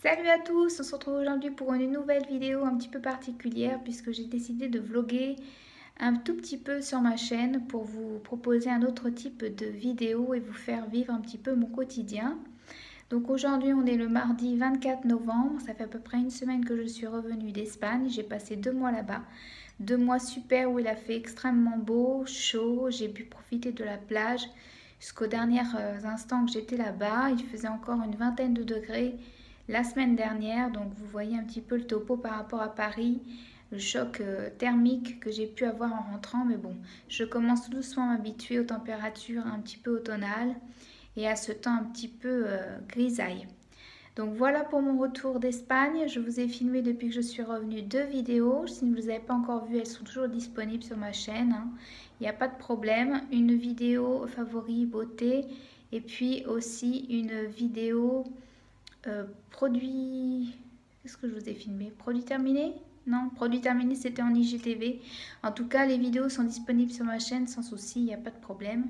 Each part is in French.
Salut à tous, on se retrouve aujourd'hui pour une nouvelle vidéo un petit peu particulière puisque j'ai décidé de vlogger un tout petit peu sur ma chaîne pour vous proposer un autre type de vidéo et vous faire vivre un petit peu mon quotidien. Donc aujourd'hui on est le mardi 24 novembre, ça fait à peu près une semaine que je suis revenue d'Espagne, j'ai passé 2 mois là-bas. 2 mois super où il a fait extrêmement beau, chaud, j'ai pu profiter de la plage jusqu'aux derniers instants que j'étais là-bas. Il faisait encore une vingtaine de degrés la semaine dernière, donc vous voyez un petit peu le topo par rapport à Paris, le choc thermique que j'ai pu avoir en rentrant, mais bon, je commence tout doucement à m'habituer aux températures un petit peu automnales et à ce temps un petit peu grisaille. Donc voilà pour mon retour d'Espagne. Je vous ai filmé depuis que je suis revenue 2 vidéos. Si vous ne les avez pas encore vues, elles sont toujours disponibles sur ma chaîne, hein. Il n'y a pas de problème. Une vidéo favori beauté et puis aussi une vidéo produit... Qu'est-ce que je vous ai filmé? Produit terminé? Non, produit terminé, c'était en IGTV. En tout cas, les vidéos sont disponibles sur ma chaîne sans souci, il n'y a pas de problème.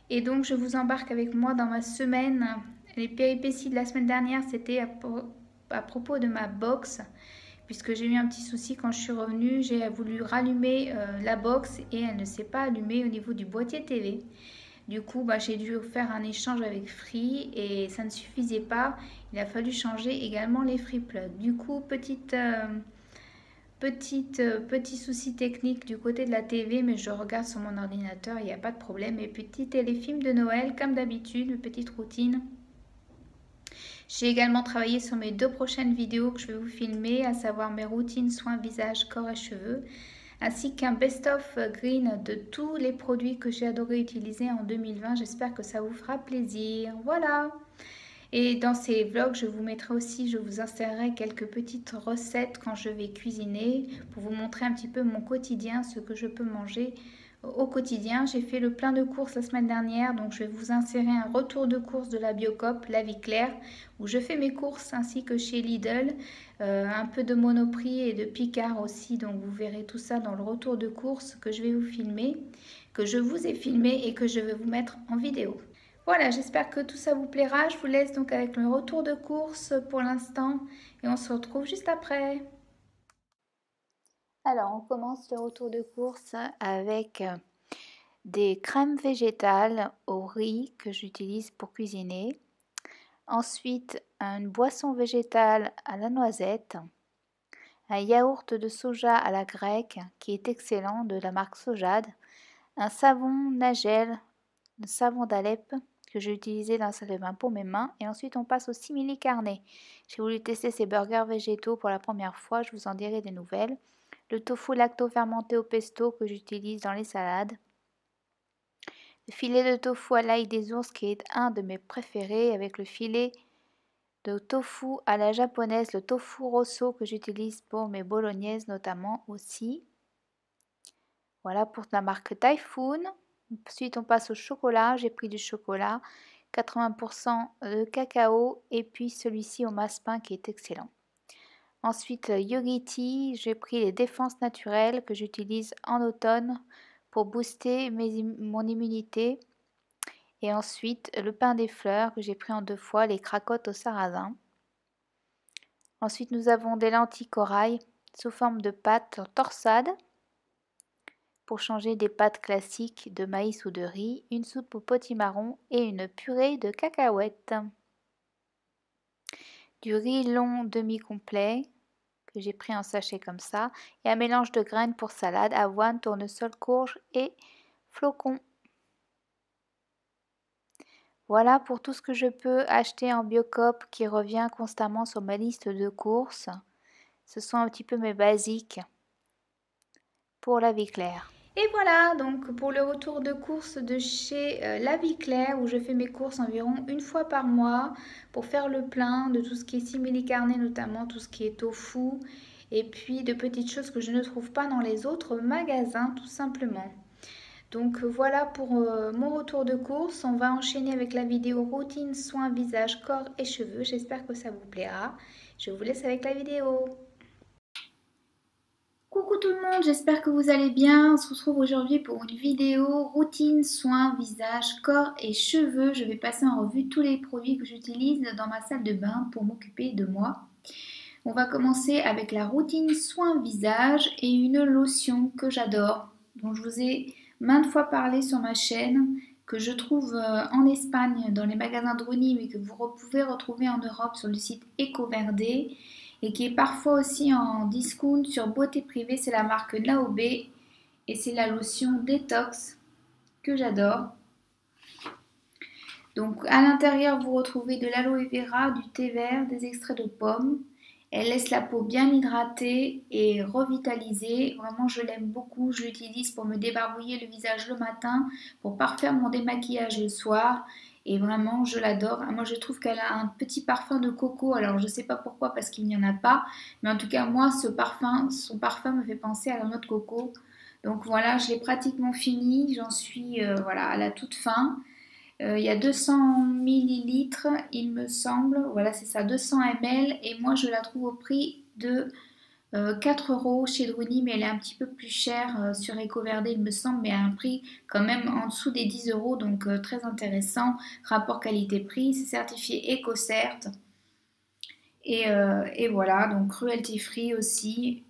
Et donc, je vous embarque avec moi dans ma semaine. Les péripéties de la semaine dernière, c'était à propos de ma box, puisque j'ai eu un petit souci quand je suis revenue. J'ai voulu rallumer la box et elle ne s'est pas allumée au niveau du boîtier TV. Du coup, j'ai dû faire un échange avec Free et ça ne suffisait pas. Il a fallu changer également les Free Plugs. Du coup, petit souci technique du côté de la TV, mais je regarde sur mon ordinateur, il n'y a pas de problème. Et petit téléfilm de Noël, comme d'habitude, une petite routine. J'ai également travaillé sur mes 2 prochaines vidéos que je vais vous filmer, à savoir mes routines soins visage, corps et cheveux, ainsi qu'un best-of green de tous les produits que j'ai adoré utiliser en 2020. J'espère que ça vous fera plaisir. Voilà! Et dans ces vlogs, je vous mettrai aussi, je vous insérerai quelques petites recettes quand je vais cuisiner pour vous montrer un petit peu mon quotidien, ce que je peux manger au quotidien. J'ai fait le plein de courses la semaine dernière, donc je vais vous insérer un retour de courses de la Biocoop, la vie claire, où je fais mes courses ainsi que chez Lidl, un peu de Monoprix et de Picard aussi, donc vous verrez tout ça dans le retour de courses que je vais vous filmer, que je vous ai filmé et que je vais vous mettre en vidéo. Voilà, j'espère que tout ça vous plaira. Je vous laisse donc avec le retour de course pour l'instant et on se retrouve juste après. Alors, on commence le retour de course avec des crèmes végétales au riz que j'utilise pour cuisiner. Ensuite, une boisson végétale à la noisette, un yaourt de soja à la grecque qui est excellent de la marque Sojade, un savon Nagel, un savon d'Alep que j'ai utilisé dans la salle de bain pour mes mains. Et ensuite, on passe au simili carnet. J'ai voulu tester ces burgers végétaux pour la première fois. Je vous en dirai des nouvelles. Le tofu lacto-fermenté au pesto que j'utilise dans les salades. Le filet de tofu à l'ail des ours qui est un de mes préférés avec le filet de tofu à la japonaise, le tofu rosso que j'utilise pour mes bolognaises notamment aussi. Voilà pour la marque Typhoon. Ensuite, on passe au chocolat. J'ai pris du chocolat, 80% de cacao et puis celui-ci au massepain qui est excellent. Ensuite, Yogiti, j'ai pris les défenses naturelles que j'utilise en automne pour booster mon immunité. Et ensuite, le pain des fleurs que j'ai pris en 2 fois, les cracottes au sarrasin. Ensuite, nous avons des lentilles corail sous forme de pâte en torsade. Pour changer des pâtes classiques de maïs ou de riz, une soupe au potimarron et une purée de cacahuètes. Du riz long demi-complet que j'ai pris en sachet comme ça et un mélange de graines pour salade, avoine, tournesol, courge et flocons. Voilà pour tout ce que je peux acheter en Biocoop qui revient constamment sur ma liste de courses. Ce sont un petit peu mes basiques pour la vie claire. Et voilà donc pour le retour de course de chez La Vie Claire où je fais mes courses environ une fois par mois pour faire le plein de tout ce qui est simili carné, notamment tout ce qui est tofu et puis de petites choses que je ne trouve pas dans les autres magasins tout simplement. Donc voilà pour mon retour de course. On va enchaîner avec la vidéo routine soins visage, corps et cheveux. J'espère que ça vous plaira. Je vous laisse avec la vidéo. Coucou tout le monde, j'espère que vous allez bien. On se retrouve aujourd'hui pour une vidéo routine soins visage, corps et cheveux. Je vais passer en revue tous les produits que j'utilise dans ma salle de bain pour m'occuper de moi. On va commencer avec la routine soins visage et une lotion que j'adore, dont je vous ai maintes fois parlé sur ma chaîne, que je trouve en Espagne dans les magasins Druni, mais que vous pouvez retrouver en Europe sur le site EcoVerde et qui est parfois aussi en discount sur Beauté Privée. C'est la marque Naobe et c'est la lotion Détox que j'adore. Donc à l'intérieur vous retrouvez de l'aloe vera, du thé vert, des extraits de pommes. Elle laisse la peau bien hydratée et revitalisée. Vraiment, je l'aime beaucoup. Je l'utilise pour me débarbouiller le visage le matin, pour parfaire mon démaquillage le soir. Et vraiment, je l'adore. Moi, je trouve qu'elle a un petit parfum de coco. Alors, je ne sais pas pourquoi, parce qu'il n'y en a pas. Mais en tout cas, moi, son parfum me fait penser à la noix de coco. Donc voilà, je l'ai pratiquement fini. J'en suis voilà, à la toute fin. Il y a 200 millilitres, il me semble. Voilà, c'est ça, 200 ml. Et moi, je la trouve au prix de 4 € chez Druni, mais elle est un petit peu plus chère sur EcoVerde, il me semble, mais à un prix quand même en dessous des 10 €. Donc, très intéressant. Rapport qualité-prix, c'est certifié EcoCert. Et voilà, donc cruelty free aussi.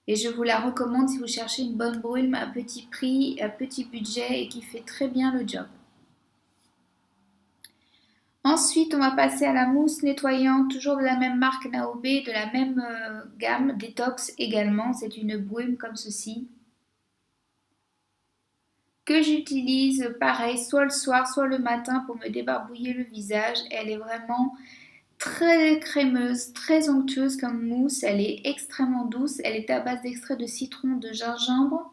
Et je vous la recommande si vous cherchez une bonne brume à petit prix, à petit budget et qui fait très bien le job. Ensuite, on va passer à la mousse nettoyante, toujours de la même marque Naobe, de la même gamme, Détox également. C'est une brume comme ceci, que j'utilise pareil, soit le soir, soit le matin pour me débarbouiller le visage. Elle est vraiment très crémeuse, très onctueuse comme mousse. Elle est extrêmement douce. Elle est à base d'extrait de citron, de gingembre.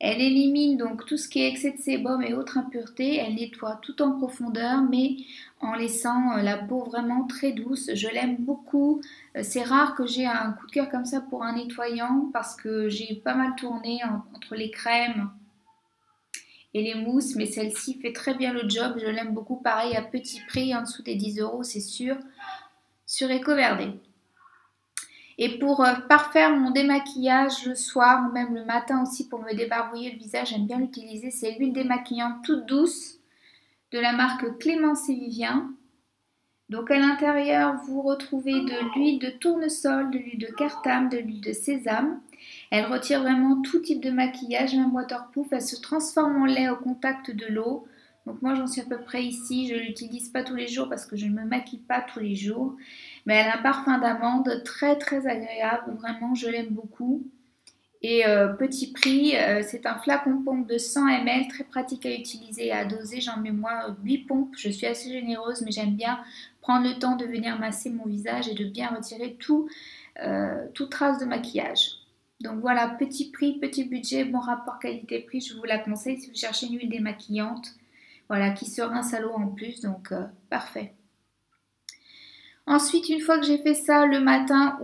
Elle élimine donc tout ce qui est excès de sébum et autres impuretés. Elle nettoie tout en profondeur, mais en laissant la peau vraiment très douce. Je l'aime beaucoup. C'est rare que j'ai un coup de cœur comme ça pour un nettoyant parce que j'ai pas mal tourné entre les crèmes et les mousses, mais celle-ci fait très bien le job. Je l'aime beaucoup. Pareil, à petit prix, en dessous des 10 €, c'est sûr, sur EcoVerde. Et pour parfaire mon démaquillage le soir ou même le matin aussi pour me débarbouiller le visage, j'aime bien l'utiliser. C'est l'huile démaquillante toute douce de la marque Clémence et Vivien. Donc à l'intérieur, vous retrouvez de l'huile de tournesol, de l'huile de cartame, de l'huile de sésame. Elle retire vraiment tout type de maquillage, même waterproof. Elle se transforme en lait au contact de l'eau. Donc moi j'en suis à peu près ici, je ne l'utilise pas tous les jours parce que je ne me maquille pas tous les jours. Mais elle a un parfum d'amande très très agréable, vraiment je l'aime beaucoup. Et petit prix, c'est un flacon pompe de 100 ml, très pratique à utiliser et à doser. J'en mets moi 8 pompes, je suis assez généreuse mais j'aime bien prendre le temps de venir masser mon visage et de bien retirer toute trace de maquillage. Donc voilà, petit prix, petit budget, bon rapport qualité-prix, je vous la conseille si vous cherchez une huile démaquillante. Voilà, qui se rince à l'eau en plus, donc parfait. Ensuite, une fois que j'ai fait ça le matin,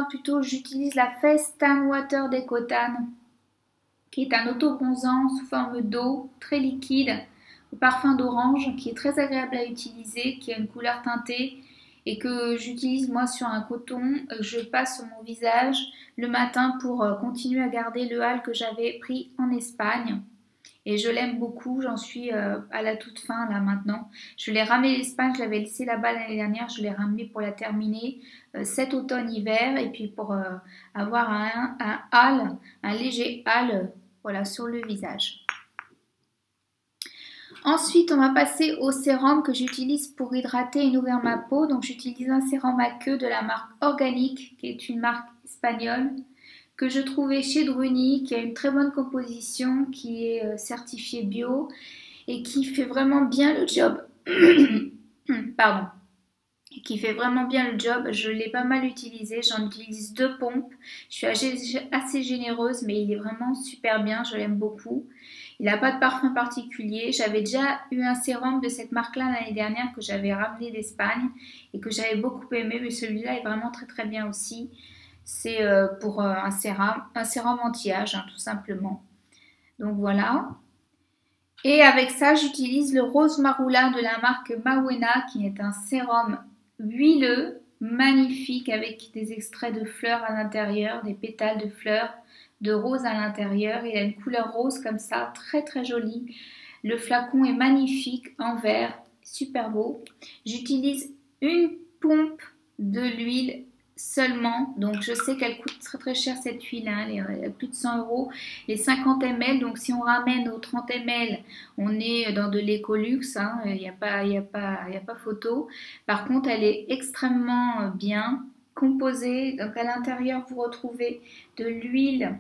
plutôt, j'utilise la Face Tan Water d'Ecotan, qui est un auto-bronzant sous forme d'eau, très liquide, au parfum d'orange, qui est très agréable à utiliser, qui a une couleur teintée et que j'utilise moi sur un coton. Je passe sur mon visage le matin pour continuer à garder le hâle que j'avais pris en Espagne. Et je l'aime beaucoup, j'en suis à la toute fin là maintenant. Je l'ai ramené d'Espagne, je l'avais laissé là-bas l'année dernière, je l'ai ramené pour la terminer cet automne-hiver et puis pour avoir un hâle, un léger hâle voilà, sur le visage. Ensuite, on va passer au sérum que j'utilise pour hydrater et nourrir ma peau. Donc j'utilise un sérum à queue de la marque Organique, qui est une marque espagnole, que je trouvais chez Druni, qui a une très bonne composition, qui est certifiée bio et qui fait vraiment bien le job. Pardon. Qui fait vraiment bien le job. Je l'ai pas mal utilisé, j'en utilise 2 pompes. Je suis assez généreuse, mais il est vraiment super bien, je l'aime beaucoup. Il n'a pas de parfum particulier. J'avais déjà eu un sérum de cette marque-là l'année dernière que j'avais ramené d'Espagne et que j'avais beaucoup aimé, mais celui-là est vraiment très très bien aussi. C'est pour un sérum anti-âge, hein, tout simplement. Donc voilà. Et avec ça, j'utilise le Rose Marula de la marque Mawena, qui est un sérum huileux magnifique avec des extraits de fleurs à l'intérieur, des pétales de fleurs, de roses à l'intérieur. Il a une couleur rose comme ça, très très jolie. Le flacon est magnifique en verre, super beau. J'utilise une pompe de l'huile seulement, donc je sais qu'elle coûte très très cher cette huile, hein, elle est plus de 100 €, les 50 ml, donc si on ramène aux 30 ml, on est dans de l'écolux, hein, il n'y a pas photo. Par contre, elle est extrêmement bien composée, donc à l'intérieur vous retrouvez de l'huile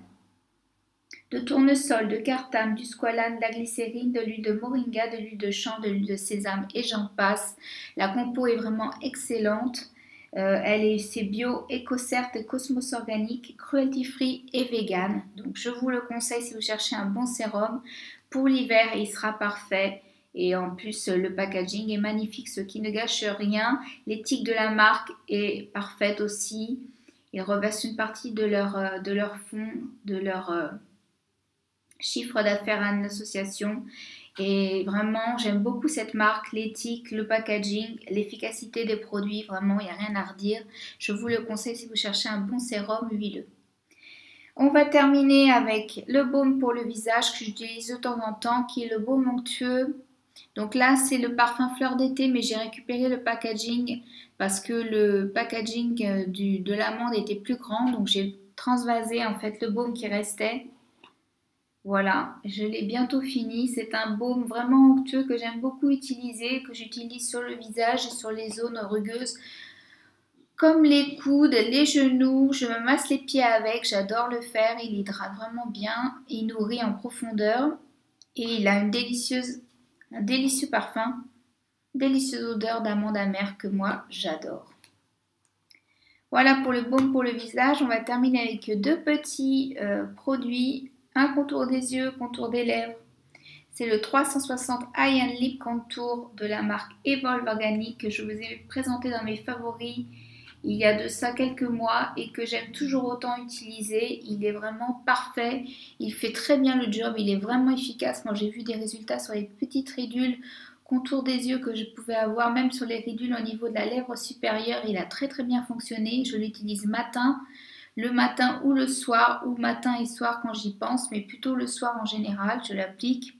de tournesol, de cartame, du squalane, de la glycérine, de l'huile de moringa, de l'huile de chanvre, de l'huile de sésame et j'en passe. La compo est vraiment excellente. C'est bio, éco-cert, cosmos organique, cruelty free et vegan. Donc je vous le conseille si vous cherchez un bon sérum. Pour l'hiver, il sera parfait. Et en plus, le packaging est magnifique, ce qui ne gâche rien. L'éthique de la marque est parfaite aussi. Ils reversent une partie de leur fonds, de leur chiffre d'affaires à une association. Et vraiment, j'aime beaucoup cette marque, l'éthique, le packaging, l'efficacité des produits. Vraiment, il n'y a rien à redire. Je vous le conseille si vous cherchez un bon sérum huileux. On va terminer avec le baume pour le visage que j'utilise de temps en temps, qui est le baume onctueux. Donc là, c'est le parfum fleur d'été, mais j'ai récupéré le packaging parce que le packaging de l'amande était plus grand. Donc j'ai transvasé en fait le baume qui restait. Voilà, je l'ai bientôt fini. C'est un baume vraiment onctueux que j'aime beaucoup utiliser, que j'utilise sur le visage et sur les zones rugueuses, comme les coudes, les genoux. Je me masse les pieds avec, j'adore le faire. Il hydrate vraiment bien, il nourrit en profondeur et il a un délicieux parfum, délicieuse odeur d'amande amère que moi j'adore. Voilà pour le baume pour le visage. On va terminer avec deux petits produits. Un contour des yeux, contour des lèvres. C'est le 360 Eye and Lip Contour de la marque Evolve Organic que je vous ai présenté dans mes favoris il y a de ça quelques mois et que j'aime toujours autant utiliser. Il est vraiment parfait. Il fait très bien le job. Il est vraiment efficace. Moi, j'ai vu des résultats sur les petites ridules contour des yeux que je pouvais avoir, même sur les ridules au niveau de la lèvre supérieure. Il a très très bien fonctionné. Je l'utilise le matin ou le soir, ou matin et soir quand j'y pense, mais plutôt le soir en général, je l'applique.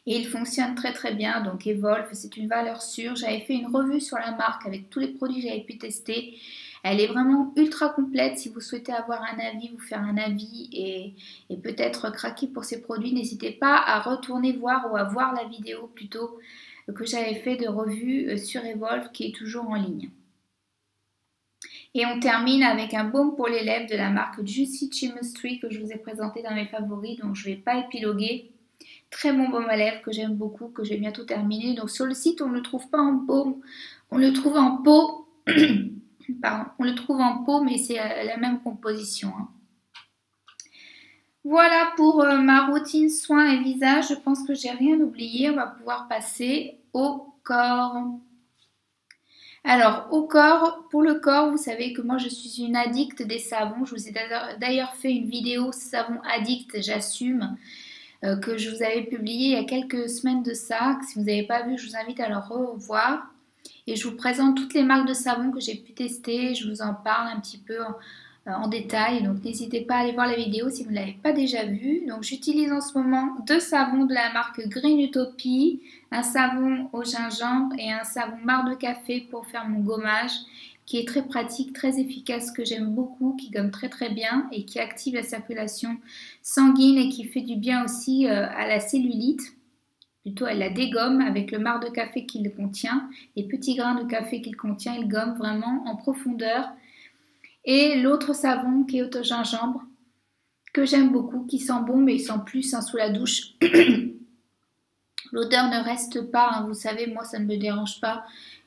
Et il fonctionne très très bien, donc Evolve, c'est une valeur sûre. J'avais fait une revue sur la marque avec tous les produits que j'avais pu tester. Elle est vraiment ultra complète. Si vous souhaitez avoir un avis, vous faire un avis et peut-être craquer pour ces produits, n'hésitez pas à retourner voir ou à voir la vidéo plutôt que j'avais fait de revue sur Evolve qui est toujours en ligne. Et on termine avec un baume pour les lèvres de la marque Juicy Chemistry que je vous ai présenté dans mes favoris, donc je ne vais pas épiloguer. Très bon baume à lèvres que j'aime beaucoup, que je vais bientôt terminer. Donc sur le site, on ne le trouve pas en baume, on le trouve en pot. Pardon, on le trouve en pot, mais c'est la même composition. Hein. Voilà pour ma routine soins et visage. Je pense que j'ai rien oublié. On va pouvoir passer au corps. Alors, au corps, pour le corps, vous savez que moi je suis une addicte des savons. Je vous ai d'ailleurs fait une vidéo savon addict, j'assume, que je vous avais publié il y a quelques semaines de ça. Si vous n'avez pas vu, je vous invite à le revoir. Et je vous présente toutes les marques de savon que j'ai pu tester. Je vous en parle un petit peu en détail. Donc n'hésitez pas à aller voir la vidéo si vous ne l'avez pas déjà vue. Donc j'utilise en ce moment deux savons de la marque Green Utopie. Un savon au gingembre et un savon marc de café pour faire mon gommage. Qui est très pratique, très efficace, que j'aime beaucoup, qui gomme très très bien et qui active la circulation sanguine et qui fait du bien aussi à la cellulite. Plutôt, elle la dégomme avec le marc de café qu'il contient, les petits grains de café qu'il contient, il gomme vraiment en profondeur. Et l'autre savon qui est au gingembre, que j'aime beaucoup, qui sent bon, mais il sent plus sous la douche. L'odeur ne reste pas, hein, vous savez, moi ça ne me dérange pas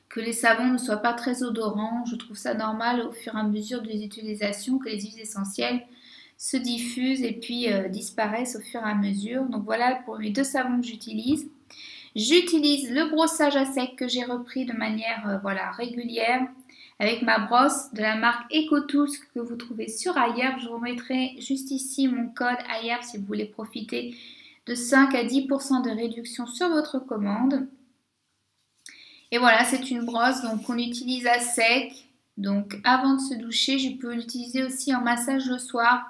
que les savons ne soient pas très odorants. Je trouve ça normal au fur et à mesure des utilisations que les huiles essentielles se diffusent et puis disparaissent au fur et à mesure. Donc voilà pour mes deux savons que j'utilise. J'utilise le brossage à sec que j'ai repris de manière régulière avec ma brosse de la marque EcoTools que vous trouvez sur iHerb. Je vous mettrai juste ici mon code iHerb si vous voulez profiter de 5 à 10% de réduction sur votre commande. Et voilà, c'est une brosse donc qu'on utilise à sec. Donc avant de se doucher, je peux l'utiliser aussi en massage le soir.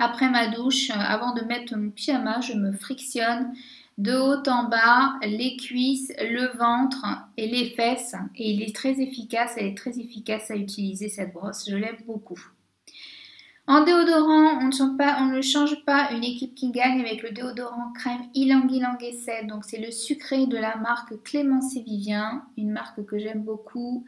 Après ma douche, avant de mettre mon pyjama, je me frictionne de haut en bas, les cuisses, le ventre et les fesses. Et il est très efficace, elle est très efficace à utiliser cette brosse, je l'aime beaucoup. En déodorant, on ne change pas une équipe qui gagne avec le déodorant crème Ylang Ylang Essence. Donc c'est le sucré de la marque Clémence et Vivien, une marque que j'aime beaucoup.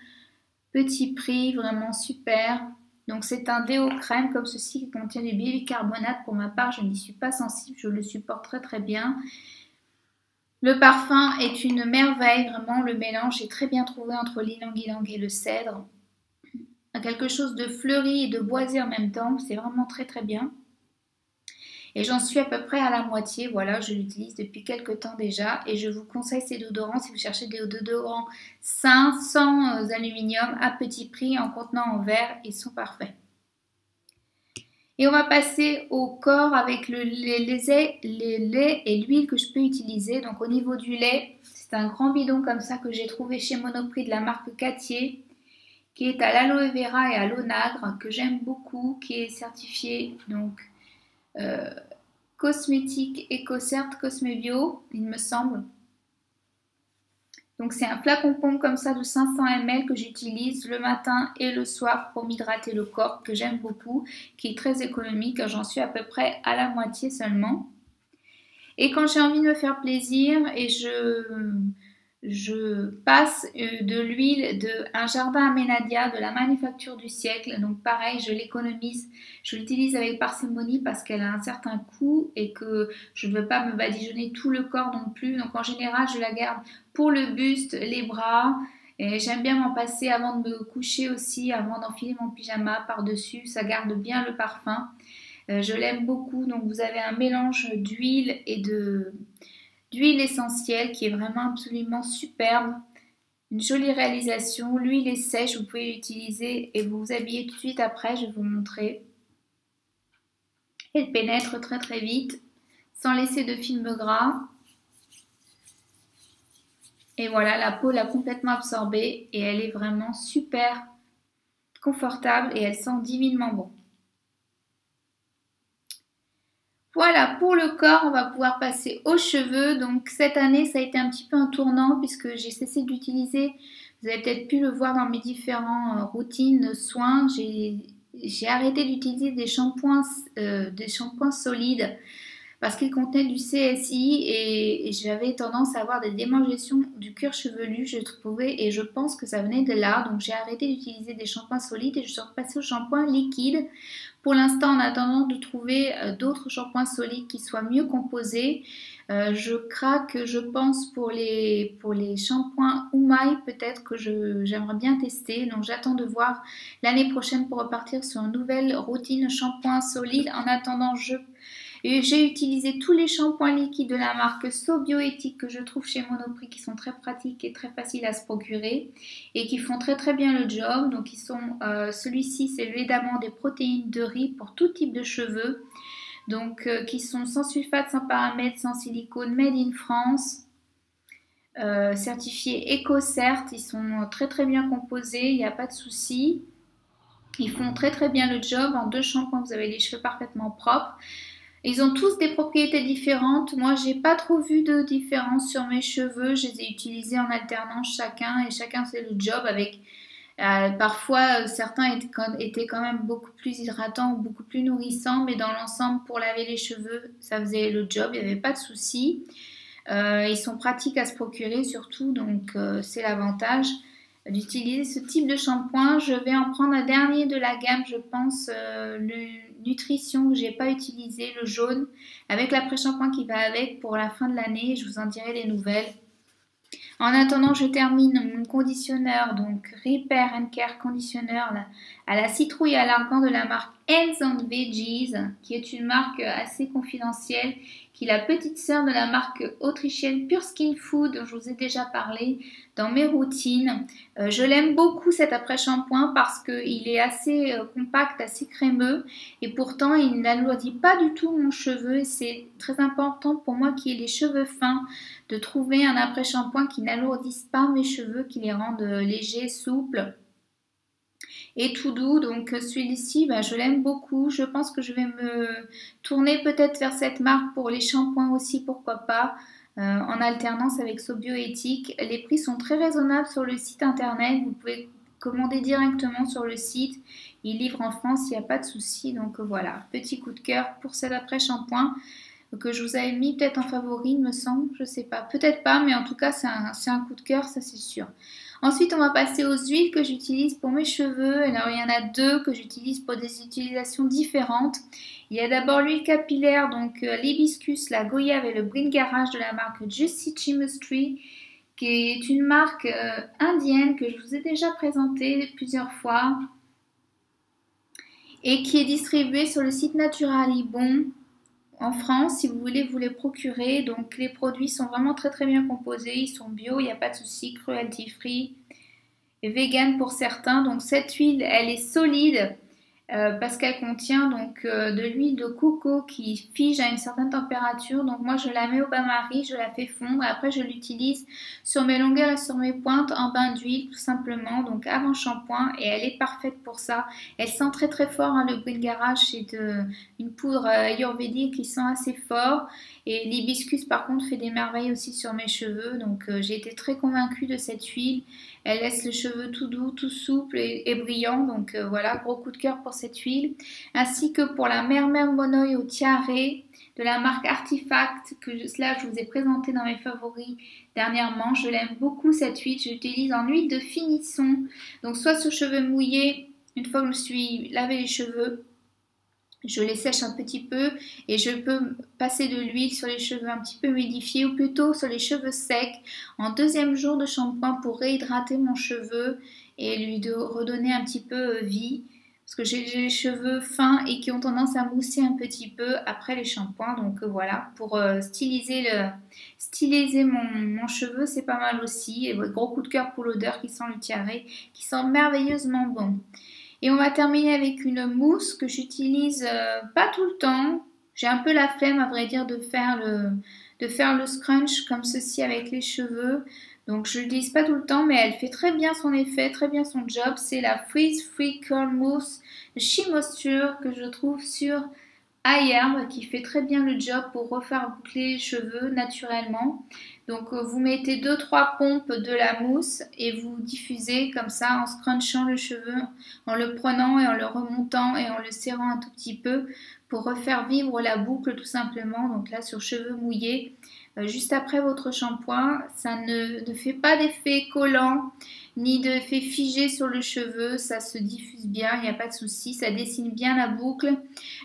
Petit prix, vraiment super. Donc c'est un déo crème comme ceci qui contient du bicarbonate. Pour ma part, je n'y suis pas sensible, je le supporte très très bien. Le parfum est une merveille, vraiment le mélange est très bien trouvé entre l'Ylang Ylang et le cèdre. Quelque chose de fleuri et de boisé en même temps, c'est vraiment très très bien. Et j'en suis à peu près à la moitié, voilà, je l'utilise depuis quelques temps déjà et je vous conseille ces déodorants si vous cherchez des déodorants sains, sans aluminium, à petit prix, en contenant en verre, ils sont parfaits. Et on va passer au corps avec les laits et l'huile que je peux utiliser. Donc au niveau du lait, c'est un grand bidon comme ça que j'ai trouvé chez Monoprix de la marque Cattier, qui est à l'aloe vera et à l'onagre, que j'aime beaucoup, qui est certifié donc cosmétique EcoCert Cosmebio, il me semble. Donc c'est un flacon pompe comme ça de 500 ml que j'utilise le matin et le soir pour m'hydrater le corps, que j'aime beaucoup, qui est très économique, j'en suis à peu près à la moitié seulement. Et quand j'ai envie de me faire plaisir et je passe de l'huile d'un jardin à Ménadia de la manufacture du siècle. Donc pareil, je l'économise. Je l'utilise avec parcimonie parce qu'elle a un certain coût et que je ne veux pas me badigeonner tout le corps non plus. Donc en général, je la garde pour le buste, les bras. Et j'aime bien m'en passer avant de me coucher aussi, avant d'enfiler mon pyjama par-dessus. Ça garde bien le parfum. Je l'aime beaucoup. Donc vous avez un mélange d'huile et d'huile essentielle qui est vraiment absolument superbe. Une jolie réalisation. L'huile est sèche, vous pouvez l'utiliser et vous vous habillez tout de suite après, je vais vous montrer. Elle pénètre très très vite, sans laisser de film gras. Et voilà, la peau l'a complètement absorbée et elle est vraiment super confortable et elle sent divinement bon. Voilà, pour le corps, on va pouvoir passer aux cheveux. Donc cette année, ça a été un petit peu un tournant puisque j'ai cessé d'utiliser, vous avez peut-être pu le voir dans mes différentes routines de soins, j'ai arrêté d'utiliser des shampoings solides parce qu'ils contenaient du CSI et j'avais tendance à avoir des démangeaisons du cuir chevelu, je trouvais, et je pense que ça venait de là. Donc j'ai arrêté d'utiliser des shampoings solides et je suis repassée au shampoing liquide. Pour l'instant, en attendant de trouver d'autres shampoings solides qui soient mieux composés, je craque, je pense, pour les shampoings Umai, peut-être que j'aimerais bien tester. Donc j'attends de voir l'année prochaine pour repartir sur une nouvelle routine shampoing solide. En attendant, j'ai utilisé tous les shampoings liquides de la marque So Bioéthique que je trouve chez Monoprix, qui sont très pratiques et très faciles à se procurer et qui font très très bien le job. Donc celui-ci, c'est le lait d'amande et protéines de riz pour tout type de cheveux. Donc qui sont sans sulfate, sans paramètres, sans silicone, made in France. Certifiés EcoCert, ils sont très très bien composés, il n'y a pas de souci. Ils font très très bien le job. En 2 shampoings, vous avez les cheveux parfaitement propres. Ils ont tous des propriétés différentes. Moi, j'ai pas trop vu de différence sur mes cheveux. Je les ai utilisés en alternance chacun et chacun fait le job avec. Parfois, certains étaient quand même beaucoup plus hydratants ou beaucoup plus nourrissants, mais dans l'ensemble, pour laver les cheveux, ça faisait le job. Il n'y avait pas de souci. Ils sont pratiques à se procurer surtout, donc c'est l'avantage d'utiliser ce type de shampoing. Je vais en prendre un dernier de la gamme, je pense, le Nutrition que j'ai pas utilisé, le jaune, avec l'après-shampoing qui va avec pour la fin de l'année. Je vous en dirai des nouvelles. En attendant, je termine mon conditionneur, donc Repair and Care conditionneur à la citrouille et à l'argan de la marque Health & Veggies, qui est une marque assez confidentielle, qui est la petite sœur de la marque autrichienne Pure Skin Food, dont je vous ai déjà parlé dans mes routines. Je l'aime beaucoup cet après-shampoing parce qu'il est assez compact, assez crémeux et pourtant il n'alourdit pas du tout mon cheveu. C'est très important pour moi qui ai les cheveux fins de trouver un après-shampoing qui n'alourdisse pas mes cheveux, qui les rende légers, souples et tout doux. Donc celui-ci, je l'aime beaucoup. Je pense que je vais me tourner peut-être vers cette marque pour les shampoings aussi, pourquoi pas, en alternance avec Sobioéthique. Les prix sont très raisonnables sur le site internet. Vous pouvez commander directement sur le site. Ils livrent en France, il n'y a pas de souci. Donc voilà, petit coup de cœur pour cet après-shampoing que je vous avais mis peut-être en favori, il me semble, je sais pas, peut-être pas, mais en tout cas c'est un coup de cœur, ça c'est sûr. Ensuite, on va passer aux huiles que j'utilise pour mes cheveux. Alors, il y en a deux que j'utilise pour des utilisations différentes. Il y a d'abord l'huile capillaire, donc l'hibiscus, la goyave et le bringarage de la marque Juicy Chemistry, qui est une marque indienne que je vous ai déjà présentée plusieurs fois et qui est distribuée sur le site Naturalibon en France, si vous voulez vous les procurer. Donc les produits sont vraiment très très bien composés, ils sont bio, il n'y a pas de souci, cruelty free et vegan pour certains. Donc cette huile, elle est solide parce qu'elle contient donc de l'huile de coco qui fige à une certaine température. Donc moi je la mets au bain-marie, je la fais fondre et après je l'utilise sur mes longueurs et sur mes pointes en bain d'huile tout simplement, donc avant shampoing, et elle est parfaite pour ça. Elle sent très très fort, hein, le bringarage, c'est une poudre ayurvédique qui sent assez fort, et l'hibiscus par contre fait des merveilles aussi sur mes cheveux. Donc j'ai été très convaincue de cette huile. Elle laisse le cheveu tout doux, tout souple et brillant. Donc voilà, gros coup de cœur pour cette huile. Ainsi que pour la Mermer Monoï au tiare de la marque Artifact, que là je vous ai présenté dans mes favoris dernièrement. Je l'aime beaucoup cette huile. Je l'utilise en huile de finition. Donc soit sur cheveux mouillés, une fois que je me suis lavé les cheveux, je les sèche un petit peu et je peux passer de l'huile sur les cheveux un petit peu humidifiés ou plutôt sur les cheveux secs en deuxième jour de shampoing pour réhydrater mon cheveu et lui redonner un petit peu vie. Parce que j'ai les cheveux fins et qui ont tendance à mousser un petit peu après les shampoings. Donc voilà, pour styliser mon cheveu, c'est pas mal aussi. Et gros coup de cœur pour l'odeur qui sent le tiare, qui sent merveilleusement bon. Et on va terminer avec une mousse que j'utilise pas tout le temps. J'ai un peu la flemme, à vrai dire, de faire le scrunch comme ceci avec les cheveux. Donc je l'utilise pas tout le temps, mais elle fait très bien son effet, très bien son job. C'est la Freeze Free Curl Mousse de She Moisture que je trouve sur iHerb, qui fait très bien le job pour refaire boucler les cheveux naturellement. Donc vous mettez 2-3 pompes de la mousse et vous diffusez comme ça en scrunchant le cheveu, en le prenant et en le remontant et en le serrant un tout petit peu pour refaire vivre la boucle tout simplement. Donc là sur cheveux mouillés, juste après votre shampoing, ça ne fait pas d'effet collant ni d'effet figé sur le cheveu, ça se diffuse bien, il n'y a pas de souci, ça dessine bien la boucle.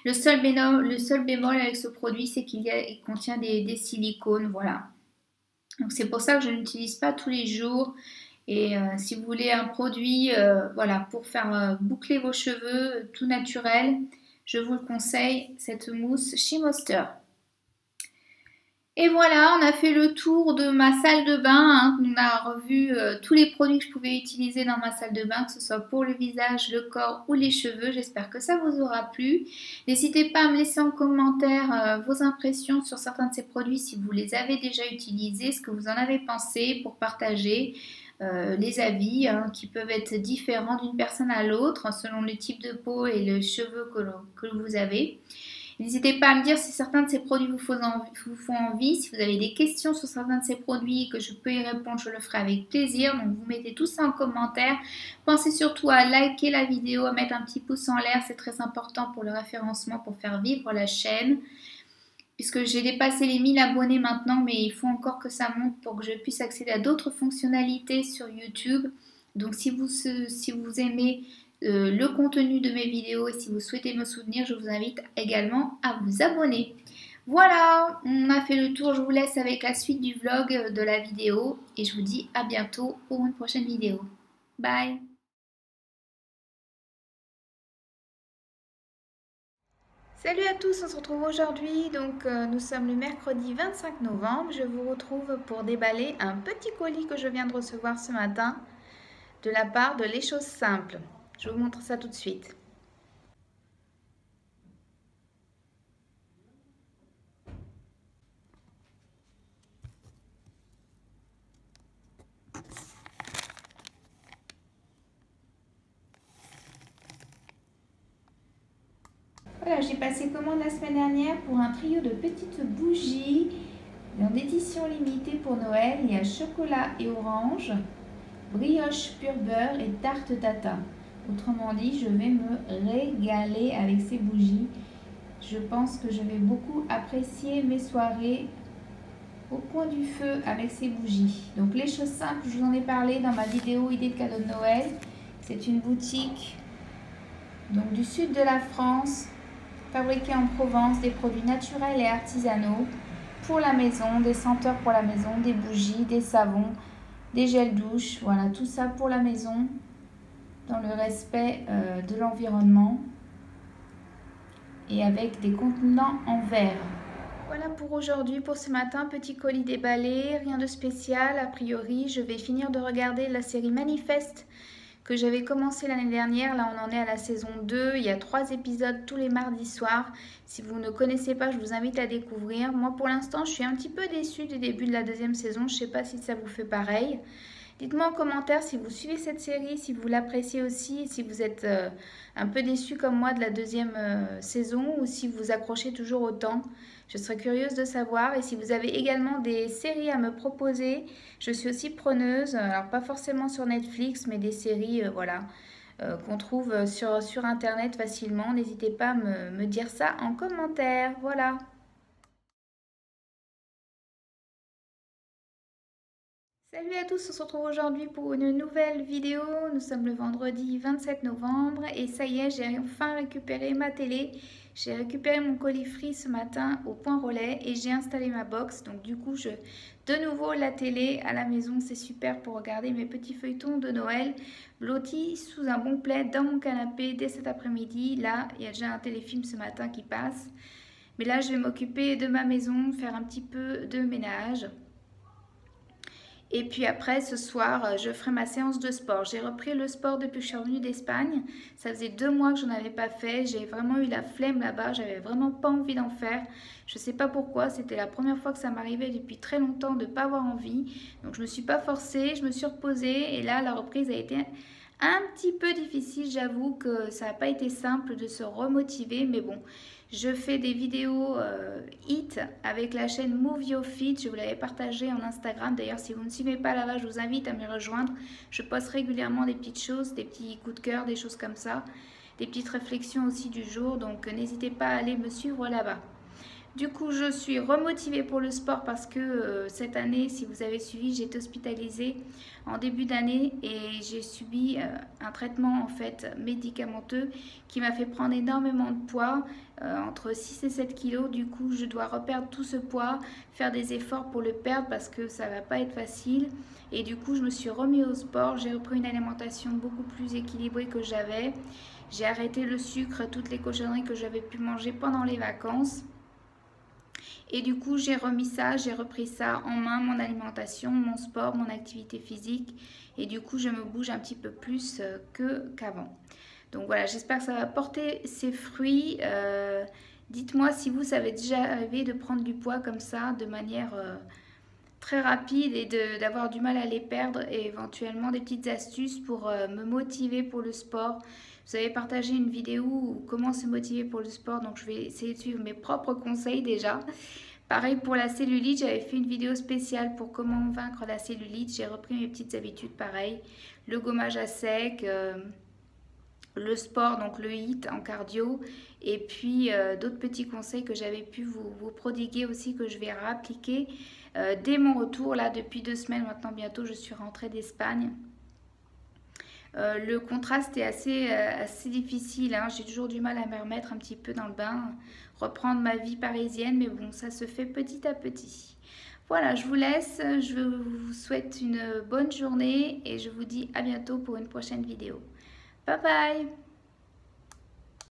Le seul bémol avec ce produit, c'est qu'il contient des silicones, voilà. Donc c'est pour ça que je ne l'utilise pas tous les jours. Et si vous voulez un produit voilà, pour faire boucler vos cheveux tout naturel, je vous le conseille, cette mousse She Moisture. Et voilà, on a fait le tour de ma salle de bain, hein. On a revu tous les produits que je pouvais utiliser dans ma salle de bain, que ce soit pour le visage, le corps ou les cheveux. J'espère que ça vous aura plu. N'hésitez pas à me laisser en commentaire vos impressions sur certains de ces produits si vous les avez déjà utilisés, ce que vous en avez pensé, pour partager les avis qui peuvent être différents d'une personne à l'autre selon le type de peau et le cheveu que vous avez. N'hésitez pas à me dire si certains de ces produits vous font envie. Si vous avez des questions sur certains de ces produits et que je peux y répondre, je le ferai avec plaisir. Donc vous mettez tout ça en commentaire. Pensez surtout à liker la vidéo, à mettre un petit pouce en l'air. C'est très important pour le référencement, pour faire vivre la chaîne. Puisque j'ai dépassé les 1000 abonnés maintenant, mais il faut encore que ça monte pour que je puisse accéder à d'autres fonctionnalités sur YouTube. Donc si vous aimez le contenu de mes vidéos et si vous souhaitez me soutenir, je vous invite également à vous abonner. Voilà, on a fait le tour, je vous laisse avec la suite du vlog de la vidéo et je vous dis à bientôt pour une prochaine vidéo. Bye! Salut à tous, on se retrouve aujourd'hui, donc nous sommes le mercredi 25 novembre. Je vous retrouve pour déballer un petit colis que je viens de recevoir ce matin de la part de Les Choses Simples. Je vous montre ça tout de suite. Voilà, j'ai passé commande la semaine dernière pour un trio de petites bougies en édition limitée pour Noël. Il y a chocolat et orange, brioche pur beurre et tarte tatin. Autrement dit, je vais me régaler avec ces bougies. Je pense que je vais beaucoup apprécier mes soirées au coin du feu avec ces bougies. Donc Les Choses Simples, je vous en ai parlé dans ma vidéo idée de cadeaux de Noël. C'est une boutique donc du sud de la France, fabriquée en Provence, des produits naturels et artisanaux pour la maison, des senteurs pour la maison, des bougies, des savons, des gels douche, voilà, tout ça pour la maison dans le respect de l'environnement et avec des contenants en verre. Voilà pour aujourd'hui, pour ce matin, petit colis déballé, rien de spécial. A priori, je vais finir de regarder la série Manifeste que j'avais commencé l'année dernière. Là, on en est à la saison 2. Il y a 3 épisodes tous les mardis soirs. Si vous ne connaissez pas, je vous invite à découvrir. Moi, pour l'instant, je suis un petit peu déçue du début de la deuxième saison. Je ne sais pas si ça vous fait pareil. Dites-moi en commentaire si vous suivez cette série, si vous l'appréciez aussi, si vous êtes un peu déçu comme moi de la deuxième saison ou si vous accrochez toujours autant. Je serais curieuse de savoir. Et si vous avez également des séries à me proposer, je suis aussi preneuse. Alors pas forcément sur Netflix, mais des séries voilà, qu'on trouve sur Internet facilement. N'hésitez pas à me dire ça en commentaire. Voilà. Salut à tous, on se retrouve aujourd'hui pour une nouvelle vidéo. Nous sommes le vendredi 27 novembre et ça y est, j'ai enfin récupéré ma télé. J'ai récupéré mon colis free ce matin au Point Relais et j'ai installé ma box. Donc du coup, de nouveau la télé à la maison, c'est super pour regarder mes petits feuilletons de Noël. Blottis sous un bon plaid dans mon canapé dès cet après-midi. Là, il y a déjà un téléfilm ce matin qui passe. Mais là, je vais m'occuper de ma maison, faire un petit peu de ménage. Et puis après, ce soir, je ferai ma séance de sport. J'ai repris le sport depuis que je suis revenue d'Espagne. Ça faisait 2 mois que je n'en avais pas fait. J'ai vraiment eu la flemme là-bas. J'avais vraiment pas envie d'en faire. Je ne sais pas pourquoi. C'était la première fois que ça m'arrivait depuis très longtemps de ne pas avoir envie. Donc je ne me suis pas forcée. Je me suis reposée. Et là, la reprise a été un petit peu difficile. J'avoue que ça n'a pas été simple de se remotiver. Mais bon, je fais des vidéos hit avec la chaîne Move Your Fit. Je vous l'avais partagé en Instagram. D'ailleurs, si vous ne me suivez pas là-bas, je vous invite à me rejoindre. Je poste régulièrement des petites choses, des petits coups de cœur, des choses comme ça. Des petites réflexions aussi du jour. Donc, n'hésitez pas à aller me suivre là-bas. Du coup, je suis remotivée pour le sport parce que cette année, si vous avez suivi, j'ai été hospitalisée en début d'année et j'ai subi un traitement en fait médicamenteux qui m'a fait prendre énormément de poids, entre 6 et 7 kilos. Du coup, je dois reperdre tout ce poids, faire des efforts pour le perdre parce que ça va pas être facile. Et du coup, je me suis remis au sport, j'ai repris une alimentation beaucoup plus équilibrée que j'avais. J'ai arrêté le sucre, toutes les cochonneries que j'avais pu manger pendant les vacances. Et du coup, j'ai remis ça, j'ai repris ça en main, mon alimentation, mon sport, mon activité physique. Et du coup, je me bouge un petit peu plus qu'avant. Donc voilà, j'espère que ça va porter ses fruits. Dites-moi si vous, ça avez déjà arrivé de prendre du poids comme ça, de manière très rapide et d'avoir du mal à les perdre. Et éventuellement des petites astuces pour me motiver pour le sport. Vous avez partagé une vidéo où comment se motiver pour le sport, donc je vais essayer de suivre mes propres conseils déjà. Pareil pour la cellulite, j'avais fait une vidéo spéciale pour comment vaincre la cellulite. J'ai repris mes petites habitudes, pareil. Le gommage à sec, le sport, donc le HIIT en cardio. Et puis d'autres petits conseils que j'avais pu vous prodiguer aussi, que je vais réappliquer dès mon retour. Là, depuis 2 semaines maintenant, bientôt, je suis rentrée d'Espagne. Le contraste est assez difficile, hein. J'ai toujours du mal à me remettre un petit peu dans le bain, reprendre ma vie parisienne, mais bon, ça se fait petit à petit. Voilà, je vous laisse, je vous souhaite une bonne journée et je vous dis à bientôt pour une prochaine vidéo. Bye bye!